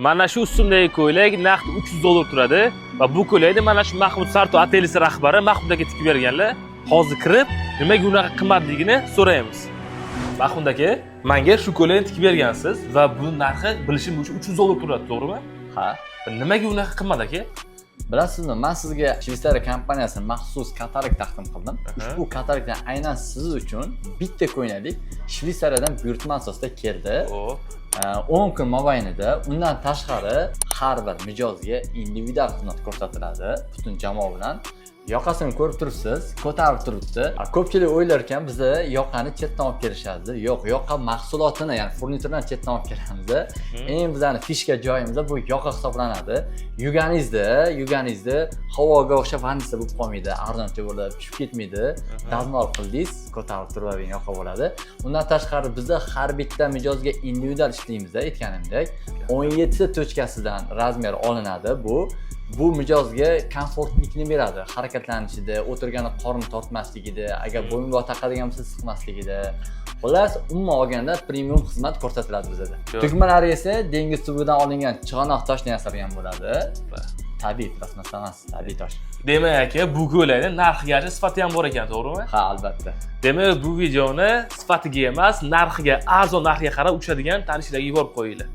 Mana shu ustimdagi ko'ylak narxi $300 turadi va bu ko'ylakni mana shu Mahmud Sarto atelyesi rahbari Mahmud aka tikib berganlar. Hozir kirib, nimaga unaqa qimmatligini so'raymiz. Mahmud aka, menga shu ko'ylakni tikib bergansiz va bu narxi bilishim bo'yicha $300 turadi, to'g'rimi? Ha. Nimaga unaqa qimmat aka? Bilasizmi, men sizga Shveysariya kompaniyasining maxsus katalog taqdim qildim. Ushbu katalogdan aynan siz uchun bitta ko'ylak Shveysariyadan buyurtma asosida keldi. 10 kun mobaynida undan tashqari har bir mijozga individual xizmat ko'rsatiladi butun jamoa bilan. Yoqasini ko'rib turibsiz, ko'tarib turibdi. Ko'pchilik o'ylar ekan, bizni yoqani chetdan olib kelishadi. Yo'q, yoqa mahsulotini, ya'ni furniturani chetdan olib kelamiz. Eng bizning fishka joyimiz bu yoqa hisoblanadi. Yuganingizda havoga o'xshab vanisa bo'lib qolmaydi, arzoncha bo'lib tushib ketmaydi. Dazmol qildingiz, ko'tarib turadigan yoqa bo'ladi. Undan tashqari bizda har bitta mijozga individual ishlaymiz, aytganimdek. 17 ta tochkasidan razmer olinadi bu. Bu mijozga komfortlikni beradi. Harakatlanishida, o'tirganda qorin tortmasligida, agar bo'yinbog' taqadigan bo'lsa siqmasligida. Xullas, umuman olganda premium xizmat ko'rsatiladi bizda. Tugmalari esa dengiz tubidan olingan chig'anoq toshdan yasalgan bo'ladi. Tabiiy plasmassa emas, tabiiy tosh. Demak aka, bu ko'ylakning narxiga sifati ham bor ekan, to'g'rimi? Ha, albatta. Demak, bu videoni sifatiga emas, narxiga, arzon narxiga qarab uchadigan tanishlarga yuborib qo'yinglar.